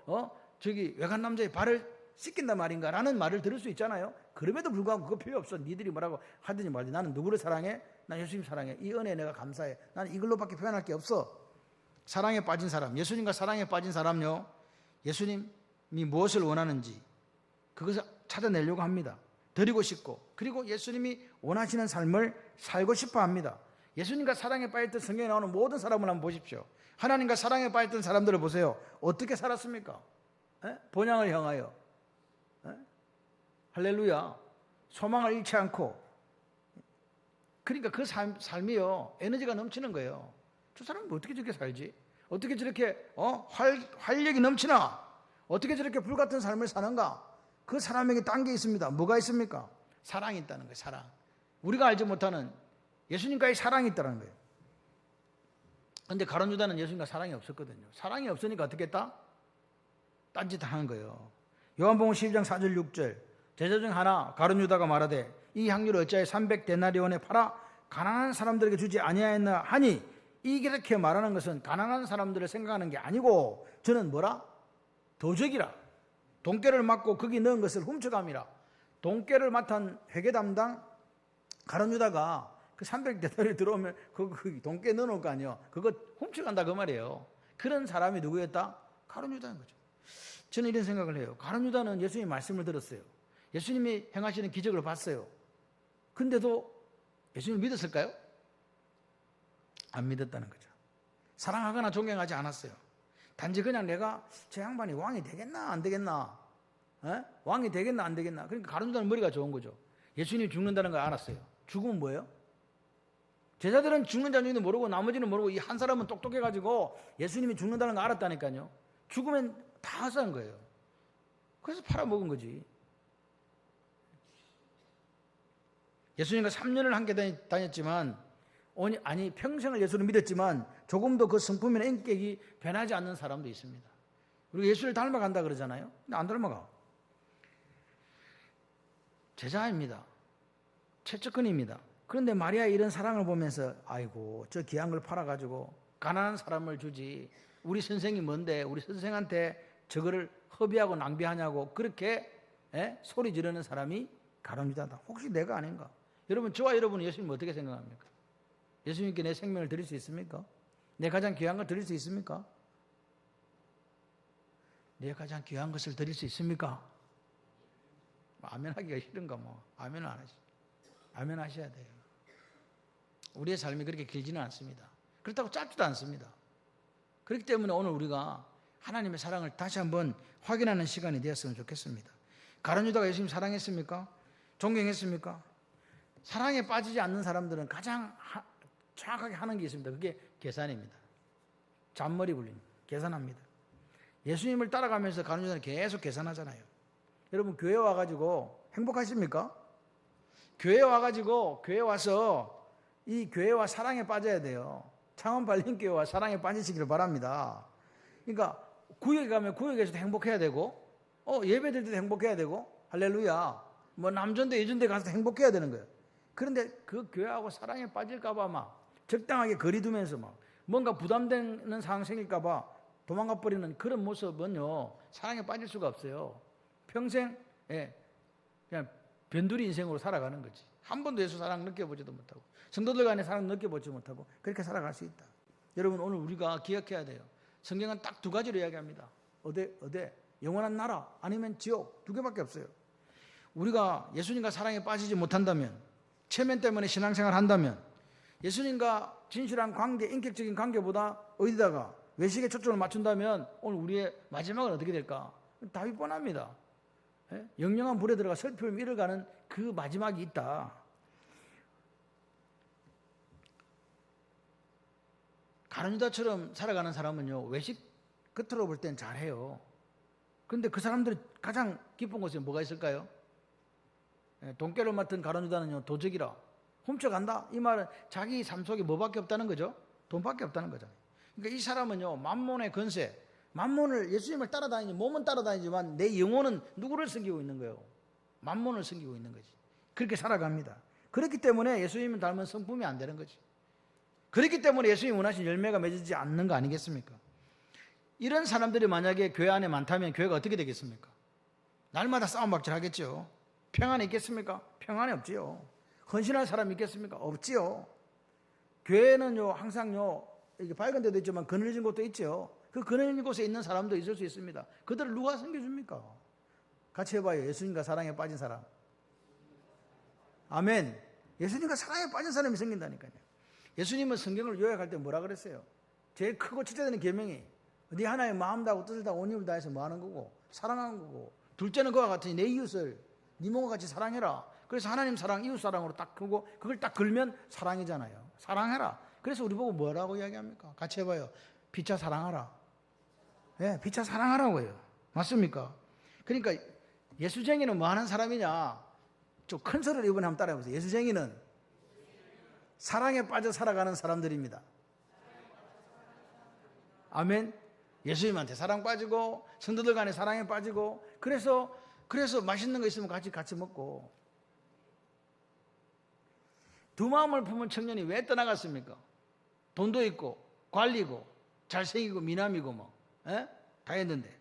저기 외간 남자의 발을 씻긴단 말인가 라는 말을 들을 수 있잖아요. 그럼에도 불구하고 그거 필요 없어. 니들이 뭐라고 하든지 말든지 나는 누구를 사랑해? 난 예수님 사랑해. 이 은혜에 내가 감사해. 나는 이걸로밖에 표현할 게 없어. 사랑에 빠진 사람, 예수님과 사랑에 빠진 사람요, 예수님이 무엇을 원하는지 그것을 찾아내려고 합니다. 드리고 싶고, 그리고 예수님이 원하시는 삶을 살고 싶어 합니다. 예수님과 사랑에 빠졌던 성경에 나오는 모든 사람을 한번 보십시오. 하나님과 사랑에 빠졌던 사람들을 보세요. 어떻게 살았습니까? 본향을 향하여 할렐루야. 소망을 잃지 않고. 그러니까 그 삶이요, 에너지가 넘치는 거예요. 저 사람은 어떻게 저렇게 살지? 어떻게 저렇게 활력이 넘치나? 어떻게 저렇게 불같은 삶을 사는가? 그 사람에게 딴 게 있습니다. 뭐가 있습니까? 사랑이 있다는 거예요. 사랑. 우리가 알지 못하는 예수님과의 사랑이 있다는 거예요. 그런데 가룟 유다는 예수님과 사랑이 없었거든요. 사랑이 없으니까 어떻게 했다? 딴짓 하는 거예요. 요한복음 12장 4절 6절, 제자 중 하나 가룟 유다가 말하되 이 향유를 어찌하여 300데나리온에 팔아 가난한 사람들에게 주지 아니하였나 하니, 이렇게 말하는 것은 가난한 사람들을 생각하는 게 아니고 저는 뭐라? 도적이라. 돈깨를 맞고 거기 넣은 것을 훔쳐감이라. 돈깨를 맡은 회계 담당 가룟 유다가 그 300데나리 들어오면 그 돈깨 넣어놓을 거 아니에요. 그거 훔쳐간다 그 말이에요. 그런 사람이 누구였다? 가룟 유다인 거죠. 저는 이런 생각을 해요. 가룟 유다는 예수님의 말씀을 들었어요. 예수님이 행하시는 기적을 봤어요. 근데도 예수님을 믿었을까요? 안 믿었다는 거죠. 사랑하거나 존경하지 않았어요. 단지 그냥 내가 저 양반이 왕이 되겠나 안 되겠나, 왕이 되겠나 안 되겠나. 그러니까 가룟 유다는 머리가 좋은 거죠. 예수님이 죽는다는 걸 알았어요. 죽으면 뭐예요? 제자들은 죽는 자인지도 모르고 나머지는 모르고 이 한 사람은 똑똑해가지고 예수님이 죽는다는 걸 알았다니까요. 죽으면 다 헛사는 거예요. 그래서 팔아먹은 거지. 예수님과 3년을 함께 다녔지만, 아니 평생을 예수를 믿었지만 조금도 그 성품이나 인격이 변하지 않는 사람도 있습니다. 그리고 예수를 닮아간다 그러잖아요. 근데 안 닮아가. 제자입니다. 최측근입니다. 그런데 마리아의 이런 사랑을 보면서 아이고 저 귀한 걸 팔아가지고 가난한 사람을 주지, 우리 선생이 뭔데 우리 선생한테 저거를 허비하고 낭비하냐고 그렇게 소리 지르는 사람이 가룟 유다다. 혹시 내가 아닌가? 여러분, 저와 여러분은 예수님 어떻게 생각합니까? 예수님께 내 생명을 드릴 수 있습니까? 내 가장 귀한 걸 드릴 수 있습니까? 내 가장 귀한 것을 드릴 수 있습니까? 아멘 하기가 싫은가 뭐. 아멘 안 하시. 아멘 하셔야 돼요. 우리의 삶이 그렇게 길지는 않습니다. 그렇다고 짧지도 않습니다. 그렇기 때문에 오늘 우리가 하나님의 사랑을 다시 한번 확인하는 시간이 되었으면 좋겠습니다. 가룟 유다가 예수님 사랑했습니까? 존경했습니까? 사랑에 빠지지 않는 사람들은 가장 정확하게 하는 게 있습니다. 그게 계산입니다. 잔머리 굴립니다. 계산합니다. 예수님을 따라가면서 가룟 유다는 계속 계산하잖아요. 여러분, 교회 와가지고 행복하십니까? 교회 와가지고 교회 와서 이 교회와 사랑에 빠져야 돼요. 창원 발림교회와 사랑에 빠지시기를 바랍니다. 그러니까 구역에 가면 구역에서도 행복해야 되고, 예배 드릴 때도 행복해야 되고, 할렐루야. 뭐 남전대 예전대 가서도 행복해야 되는 거예요. 그런데 그 교회하고 사랑에 빠질까봐 막 적당하게 거리 두면서 막 뭔가 부담되는 상황 생길까봐 도망가 버리는 그런 모습은요, 사랑에 빠질 수가 없어요. 평생 그냥 변두리 인생으로 살아가는 거지. 한 번도 예수 사랑 느껴보지도 못하고 성도들 간의 사랑 느껴보지 못하고 그렇게 살아갈 수 있다. 여러분, 오늘 우리가 기억해야 돼요. 성경은 딱 두 가지로 이야기합니다. 어디? 영원한 나라 아니면 지옥, 두 개밖에 없어요. 우리가 예수님과 사랑에 빠지지 못한다면, 체면 때문에 신앙생활 한다면, 예수님과 진실한 관계, 인격적인 관계보다 어디다가 외식에 초점을 맞춘다면 오늘 우리의 마지막은 어떻게 될까? 답이 뻔합니다. 영영한 불에 들어가 슬픔을 잃어가는 그 마지막이 있다. 가룟 유다처럼 살아가는 사람은요, 외식 겉으로 볼 땐 잘해요. 그런데 그 사람들이 가장 기쁜 곳에 뭐가 있을까요? 돈깨를 맡은 가룟 유다는요, 도적이라. 훔쳐간다? 이 말은 자기 삶 속에 뭐밖에 없다는 거죠? 돈밖에 없다는 거잖아요. 그러니까 이 사람은요, 만몬의 건세, 만몬을, 예수님을 따라다니지, 몸은 따라다니지만 내 영혼은 누구를 섬기고 있는 거예요? 만몬을 섬기고 있는 거지. 그렇게 살아갑니다. 그렇기 때문에 예수님을 닮은 성품이 안 되는 거지. 그렇기 때문에 예수님이 원하신 열매가 맺어지지 않는 거 아니겠습니까? 이런 사람들이 만약에 교회 안에 많다면 교회가 어떻게 되겠습니까? 날마다 싸움박질 하겠죠. 평안이 있겠습니까? 평안이 없지요. 헌신할 사람이 있겠습니까? 없지요. 교회는요, 항상요, 이게 밝은 데도 있지만 그늘진 곳도 있죠. 그 그늘진 곳에 있는 사람도 있을 수 있습니다. 그들을 누가 섬겨줍니까? 같이 해봐요. 예수님과 사랑에 빠진 사람. 아멘. 예수님과 사랑에 빠진 사람이 생긴다니까요. 예수님은 성경을 요약할 때 뭐라 그랬어요? 제일 크고 첫째 되는 계명이 네 하나의 마음 다하고 뜻을 다하고 온 힘을 다해서 뭐 하는 거고? 사랑하는 거고. 둘째는 그와 같으니 내 이웃을 네 몸과 같이 사랑해라. 그래서 하나님 사랑, 이웃 사랑으로 딱 그거 그걸 딱 걸면 사랑이잖아요. 사랑해라. 그래서 우리 보고 뭐라고 이야기합니까? 같이 해봐요. 피차 사랑하라. 예, 피차 사랑하라고요. 맞습니까? 그러니까 예수쟁이는 뭐 하는 사람이냐? 좀 큰 소리를 이번에 한번 따라해보세요. 예수쟁이는 사랑에 빠져 살아가는 사람들입니다. 아멘. 예수님한테 사랑 빠지고 성도들 간에 사랑에 빠지고 그래서 맛있는 거 있으면 같이 먹고. 두 마음을 품은 청년이 왜 떠나갔습니까? 돈도 있고 관리고 잘생기고 미남이고 뭐 다 했는데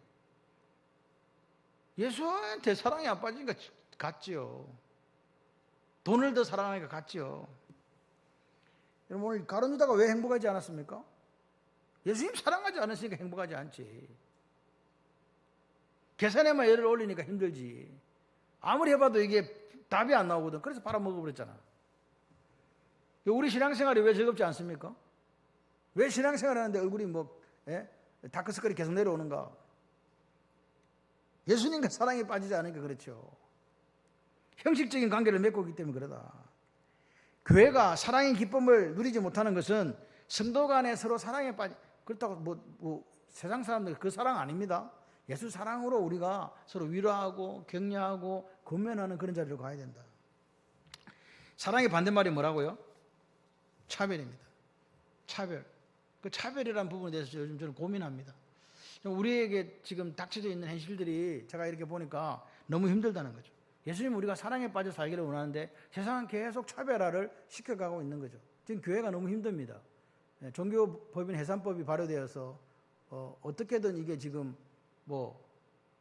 예수한테 사랑이 안 빠지니까 갔지요. 돈을 더 사랑하니까 갔지요. 여러분 오늘 가룟 유다가 왜 행복하지 않았습니까? 예수님 사랑하지 않으시니까 행복하지 않지. 계산에만 열을 올리니까 힘들지. 아무리 해봐도 이게 답이 안 나오거든. 그래서 팔아먹어버렸잖아. 우리 신앙생활이 왜 즐겁지 않습니까? 왜 신앙생활 하는데 얼굴이 다크서클이 계속 내려오는가? 예수님과 사랑에 빠지지 않으니까 그렇죠. 형식적인 관계를 맺고 있기 때문에 그러다. 교회가 사랑의 기쁨을 누리지 못하는 것은 성도 간에 서로 사랑에 그렇다고 세상 사람들 그 사랑 아닙니다. 예수 사랑으로 우리가 서로 위로하고 격려하고 권면하는 그런 자리로 가야 된다. 사랑의 반대말이 뭐라고요? 차별입니다. 차별. 그 차별이라는 부분에 대해서 요즘 저는 고민합니다. 우리에게 지금 닥쳐져 있는 현실들이 제가 이렇게 보니까 너무 힘들다는 거죠. 예수님 우리가 사랑에 빠져 살기를 원하는데 세상은 계속 차별화를 시켜가고 있는 거죠. 지금 교회가 너무 힘듭니다. 종교법인 해산법이 발효되어서 어떻게든 이게 지금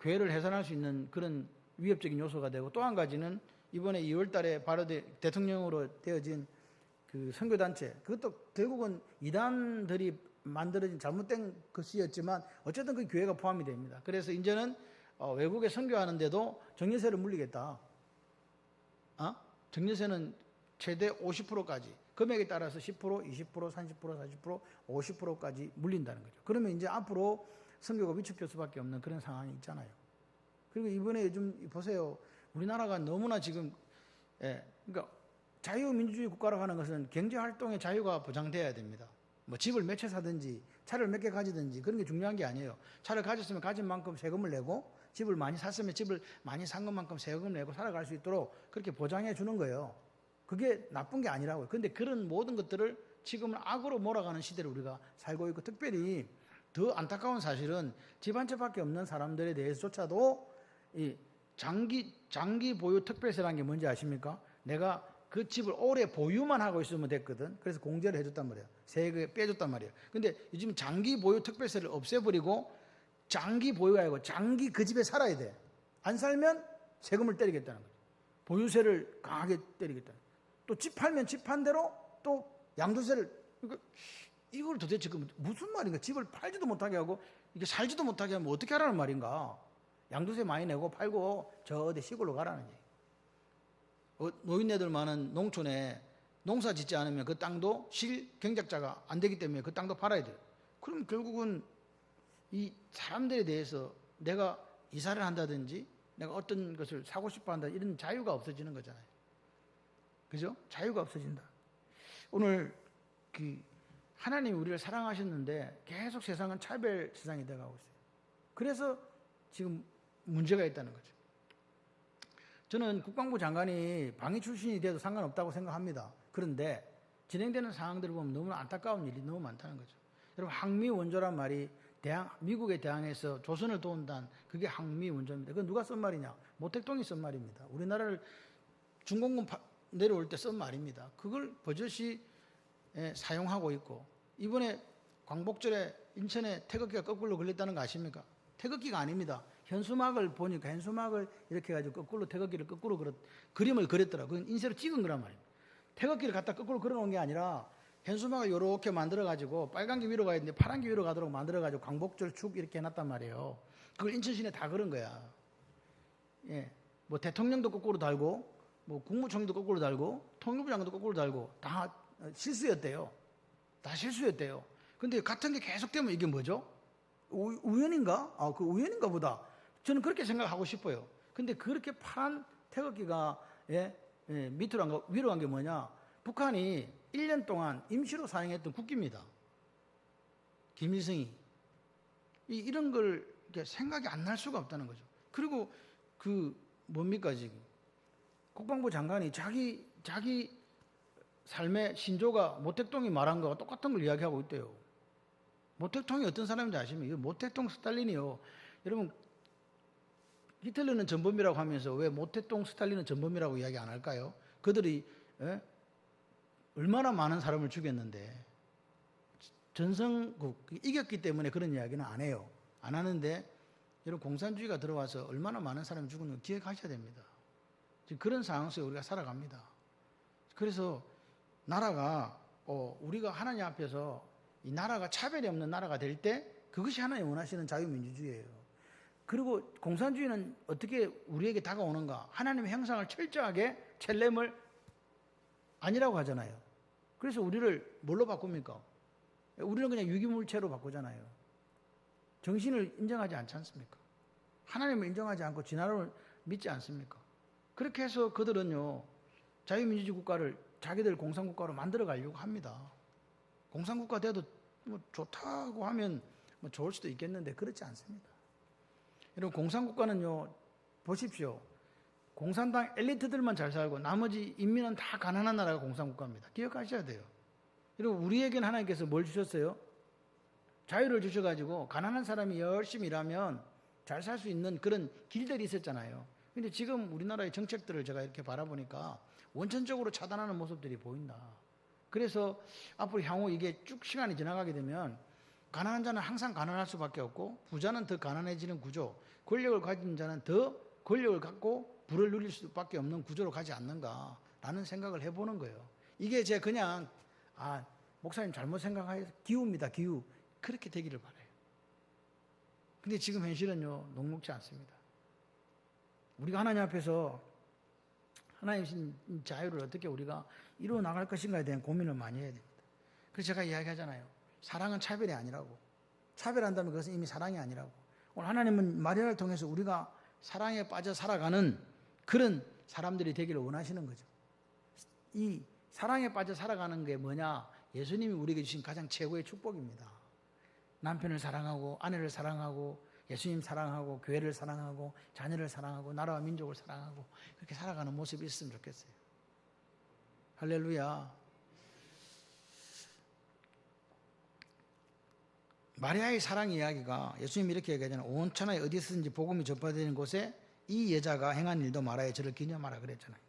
교회를 해산할 수 있는 그런 위협적인 요소가 되고 또 한 가지는 이번에 2월 달에 대통령으로 되어진 그 선교단체 그것도 결국은 이단들이 만들어진 잘못된 것이었지만 어쨌든 그 교회가 포함이 됩니다. 그래서 이제는 외국에 선교하는데도 정예세를 물리겠다. 정예세는 최대 50%까지 금액에 따라서 10%, 20%, 30%, 40%, 50%까지 물린다는 거죠. 그러면 이제 앞으로 선교가 위축될 수밖에 없는 그런 상황이 있잖아요. 그리고 이번에 요즘 보세요. 우리나라가 너무나 지금 그러니까 자유민주주의 국가라고 하는 것은 경제활동의 자유가 보장돼야 됩니다. 집을 몇 채 사든지 차를 몇 개 가지든지 그런 게 중요한 게 아니에요. 차를 가졌으면 가진 만큼 세금을 내고 집을 많이 샀으면 집을 많이 산 것만큼 세금을 내고 살아갈 수 있도록 그렇게 보장해 주는 거예요. 그게 나쁜 게 아니라고요. 그런데 그런 모든 것들을 지금은 악으로 몰아가는 시대를 우리가 살고 있고 특별히 더 안타까운 사실은 집 한 채밖에 없는 사람들에 대해서조차도 이 장기 보유 특별세라는 게 뭔지 아십니까? 내가 그 집을 오래 보유만 하고 있으면 됐거든. 그래서 공제를 해줬단 말이에요. 세금 빼줬단 말이에요. 근데 요즘 장기 보유 특별세를 없애버리고 장기 보유가 아니고 장기 그 집에 살아야 돼. 안 살면 세금을 때리겠다는 거죠. 보유세를 강하게 때리겠다. 또 집 팔면 집 판 대로 또 양도세를 이걸 도대체 무슨 말인가? 집을 팔지도 못하게 하고 이게 살지도 못하게 하면 어떻게 하라는 말인가? 양도세 많이 내고 팔고 저 어디 시골로 가라는 얘기. 노인네들 많은 농촌에 농사 짓지 않으면 그 땅도 실경작자가 안 되기 때문에 그 땅도 팔아야 돼요. 그럼 결국은 이 사람들에 대해서 내가 이사를 한다든지 내가 어떤 것을 사고 싶어 한다 이런 자유가 없어지는 거잖아요. 그죠? 자유가 없어진다. 오늘 하나님이 우리를 사랑하셨는데 계속 세상은 차별 세상이 되어가고 있어요. 그래서 지금 문제가 있다는 거죠. 저는 국방부 장관이 방위 출신이 돼도 상관없다고 생각합니다. 그런데 진행되는 상황들을 보면 너무 안타까운 일이 너무 많다는 거죠. 여러분 항미 원조란 말이 미국에 대항해서 조선을 도운다는 그게 항미 원조입니다. 그건 누가 쓴 말이냐? 모택동이 쓴 말입니다. 우리나라를 중공군 내려올 때 쓴 말입니다. 그걸 버젓이 사용하고 있고 이번에 광복절에 인천에 태극기가 거꾸로 걸렸다는 거 아십니까? 태극기가 아닙니다. 현수막을 보니까 현수막을 이렇게 해가지고 거꾸로 태극기를 거꾸로 그림을 그렸더라고요. 그건 인쇄로 찍은 거란 말이에요. 태극기를 갖다 거꾸로 그려놓은 게 아니라 현수막을 이렇게 만들어가지고 빨간 게 위로 가야 되는데 파란 게 위로 가도록 만들어가지고 광복절 축 이렇게 해놨단 말이에요. 그걸 인천시내 다 그런 거야. 대통령도 거꾸로 달고 국무총리도 거꾸로 달고 통일부 장관도 거꾸로 달고 다 실수였대요. 다 실수였대요. 근데 같은 게 계속되면 이게 뭐죠? 우연인가? 그 우연인가 보다. 저는 그렇게 생각하고 싶어요. 근데 그렇게 파란 태극기가 밑으로 간 거, 위로 간 게 뭐냐? 북한이 1년 동안 임시로 사용했던 국기입니다. 김일성이. 이런 걸 생각이 안 날 수가 없다는 거죠. 그리고 뭡니까 지금? 국방부 장관이 자기 삶의 신조가 모택동이 말한 거와 똑같은 걸 이야기하고 있대요. 모택동이 어떤 사람인지 아십니까? 모택동 스탈린이요. 여러분, 히틀러는 전범이라고 하면서 왜 모택동 스탈린은 전범이라고 이야기 안 할까요? 그들이 얼마나 많은 사람을 죽였는데 전성국 이겼기 때문에 그런 이야기는 안 해요. 안 하는데 여러분, 공산주의가 들어와서 얼마나 많은 사람이 죽었는지 기억하셔야 됩니다. 지금 그런 상황 속에 우리가 살아갑니다. 그래서 나라가 우리가 하나님 앞에서 이 나라가 차별이 없는 나라가 될 때 그것이 하나님 원하시는 자유민주주의예요. 그리고 공산주의는 어떻게 우리에게 다가오는가? 하나님의 형상을 철저하게 첼렘을 아니라고 하잖아요. 그래서 우리를 뭘로 바꿉니까? 우리는 그냥 유기물체로 바꾸잖아요. 정신을 인정하지 않지 않습니까? 하나님을 인정하지 않고 진화론을 믿지 않습니까? 그렇게 해서 그들은요, 자유민주주의 국가를 자기들 공산국가로 만들어 가려고 합니다. 공산국가 돼도 뭐 좋다고 하면 뭐 좋을 수도 있겠는데 그렇지 않습니다. 여러분, 공산국가는요, 보십시오. 공산당 엘리트들만 잘 살고 나머지 인민은 다 가난한 나라가 공산국가입니다. 기억하셔야 돼요. 여러분, 우리에게는 하나님께서 뭘 주셨어요? 자유를 주셔가지고 가난한 사람이 열심히 일하면 잘 살 수 있는 그런 길들이 있었잖아요. 근데 지금 우리나라의 정책들을 제가 이렇게 바라보니까 원천적으로 차단하는 모습들이 보인다. 그래서 앞으로 향후 이게 쭉 시간이 지나가게 되면 가난한 자는 항상 가난할 수밖에 없고 부자는 더 가난해지는 구조, 권력을 가진 자는 더 권력을 갖고 부를 누릴 수밖에 없는 구조로 가지 않는가라는 생각을 해보는 거예요. 이게 제가 그냥 목사님 잘못 생각해서 기우입니다. 기우. 그렇게 되기를 바라요. 근데 지금 현실은요, 녹록지 않습니다. 우리가 하나님 앞에서 하나님 신 자유를 어떻게 우리가 이루어 나갈 것인가에 대한 고민을 많이 해야 됩니다. 그래서 제가 이야기하잖아요. 사랑은 차별이 아니라고. 차별한다면 그것은 이미 사랑이 아니라고. 오늘 하나님은 마리아를 통해서 우리가 사랑에 빠져 살아가는 그런 사람들이 되기를 원하시는 거죠. 이 사랑에 빠져 살아가는 게 뭐냐? 예수님이 우리에게 주신 가장 최고의 축복입니다. 남편을 사랑하고 아내를 사랑하고 예수님 사랑하고 교회를 사랑하고 자녀를 사랑하고 나라와 민족을 사랑하고 그렇게 살아가는 모습이 있으면 좋겠어요. 할렐루야. 마리아의 사랑 이야기가 예수님이 이렇게 얘기하잖아요. 온 천하에 어디서든지 복음이 전파되는 곳에 이 여자가 행한 일도 말하여 저를 기념하라 그랬잖아요.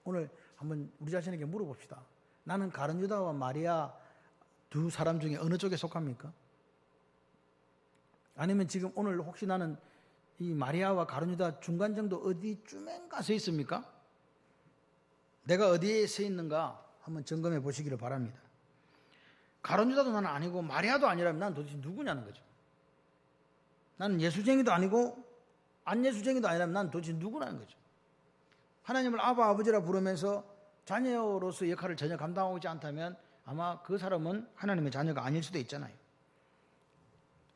오늘 한번 우리 자신에게 물어봅시다. 나는 가룟 유다와 마리아 두 사람 중에 어느 쪽에 속합니까? 아니면 지금 오늘 혹시 나는 이 마리아와 가룟 유다 중간 정도 어디쯤인가 서 있습니까? 내가 어디에 서 있는가 한번 점검해 보시기를 바랍니다. 가룟 유다도 나는 아니고 마리아도 아니라면 난 도대체 누구냐는 거죠. 나는 예수쟁이도 아니고 안예수쟁이도 아니라면 난 도대체 누구라는 거죠. 하나님을 아바 아버지라 부르면서 자녀로서 역할을 전혀 감당하고 있지 않다면 아마 그 사람은 하나님의 자녀가 아닐 수도 있잖아요.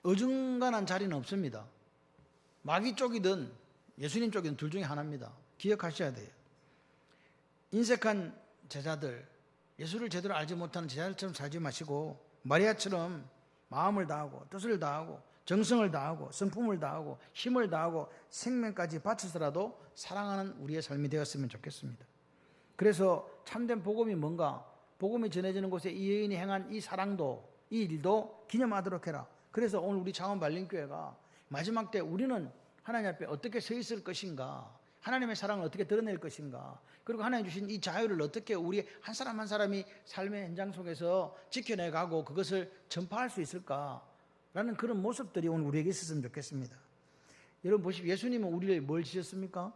어중간한 자리는 없습니다. 마귀 쪽이든 예수님 쪽이든 둘 중에 하나입니다. 기억하셔야 돼요. 인색한 제자들, 예수를 제대로 알지 못하는 제자들처럼 살지 마시고 마리아처럼 마음을 다하고 뜻을 다하고 정성을 다하고 성품을 다하고 힘을 다하고 생명까지 바쳐서라도 사랑하는 우리의 삶이 되었으면 좋겠습니다. 그래서 참된 복음이 뭔가? 복음이 전해지는 곳에 이 여인이 행한 이 사랑도 이 일도 기념하도록 해라. 그래서 오늘 우리 창원 발림교회가 마지막 때 우리는 하나님 앞에 어떻게 서 있을 것인가, 하나님의 사랑을 어떻게 드러낼 것인가, 그리고 하나님 주신 이 자유를 어떻게 우리 한 사람 한 사람이 삶의 현장 속에서 지켜내가고 그것을 전파할 수 있을까라는 그런 모습들이 오늘 우리에게 있었으면 좋겠습니다. 여러분 보십시오. 예수님은 우리를 뭘 지셨습니까?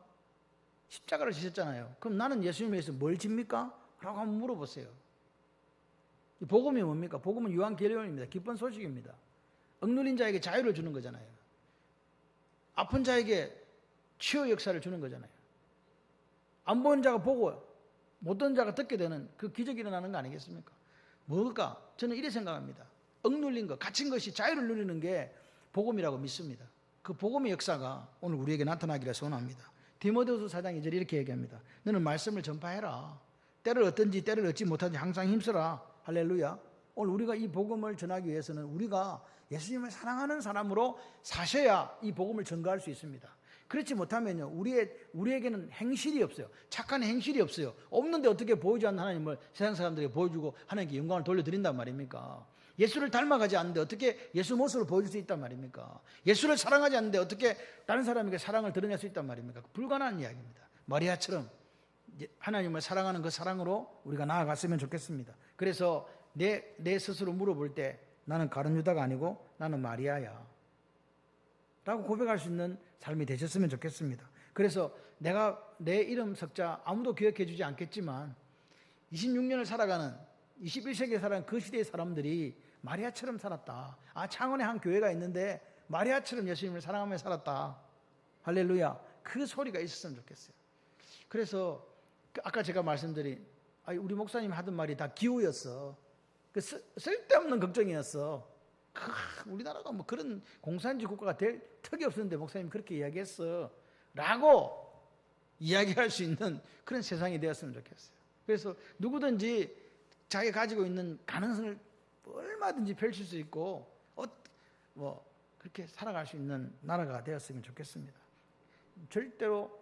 십자가를 지셨잖아요. 그럼 나는 예수님에 의해서 뭘 집니까? 라고 한번 물어보세요. 이 복음이 뭡니까? 복음은 유한계련입니다. 기쁜 소식입니다. 억눌린 자에게 자유를 주는 거잖아요. 아픈 자에게 치유 역사를 주는 거잖아요. 안 보는 자가 보고 못 듣는 자가 듣게 되는 그 기적이 일어나는 거 아니겠습니까? 뭘까? 저는 이래 생각합니다. 억눌린 것, 갇힌 것이 자유를 누리는 게 복음이라고 믿습니다. 그 복음의 역사가 오늘 우리에게 나타나기를 소원합니다. 디모데후서 4장 2절에 이렇게 얘기합니다. 너는 말씀을 전파해라. 때를 얻든지 때를 얻지 못하든지 항상 힘써라. 할렐루야. 오늘 우리가 이 복음을 전하기 위해서는 우리가 예수님을 사랑하는 사람으로 사셔야 이 복음을 전가할 수 있습니다. 그렇지 못하면요, 우리에게는 행실이 없어요. 착한 행실이 없어요. 없는데 어떻게 보이지 않는 하나님을 세상 사람들에게 보여주고 하나님께 영광을 돌려드린단 말입니까? 예수를 닮아가지 않는데 어떻게 예수 모습을 보여줄 수 있단 말입니까? 예수를 사랑하지 않는데 어떻게 다른 사람에게 사랑을 드러낼 수 있단 말입니까? 불가능한 이야기입니다. 마리아처럼 하나님을 사랑하는 그 사랑으로 우리가 나아갔으면 좋겠습니다. 그래서 내 스스로 물어볼 때 나는 가룟 유다가 아니고 나는 마리아야 라고 고백할 수 있는 삶이 되셨으면 좋겠습니다. 그래서 내가 내 이름 석자 아무도 기억해 주지 않겠지만 26년을 살아가는 21세기에 살아가는 그 시대의 사람들이 마리아처럼 살았다. 창원에 한 교회가 있는데 마리아처럼 예수님을 사랑하며 살았다. 할렐루야. 그 소리가 있었으면 좋겠어요. 그래서 아까 제가 말씀드린 우리 목사님이 하던 말이 다 기우였어. 쓸데없는 걱정이었어. 우리나라가 뭐 그런 공산주의 국가가 될 턱이 없었는데 목사님이 그렇게 이야기했어 라고 이야기할 수 있는 그런 세상이 되었으면 좋겠어요. 그래서 누구든지 자기가 가지고 있는 가능성을 얼마든지 펼칠 수 있고 그렇게 살아갈 수 있는 나라가 되었으면 좋겠습니다. 절대로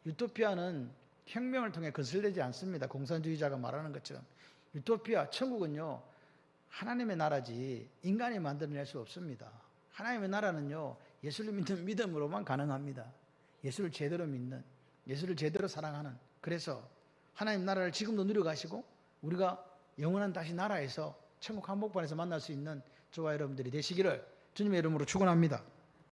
유토피아는 혁명을 통해 거슬리지 않습니다. 공산주의자가 말하는 것처럼. 유토피아, 천국은요, 하나님의 나라지 인간이 만들어낼 수 없습니다. 하나님의 나라는요, 예수를 믿는 믿음으로만 가능합니다. 예수를 제대로 믿는, 예수를 제대로 사랑하는. 그래서 하나님 나라를 지금도 누려가시고 우리가 영원한 다시 나라에서 천국 한복판에서 만날 수 있는 저와 여러분들이 되시기를 주님의 이름으로 축원합니다.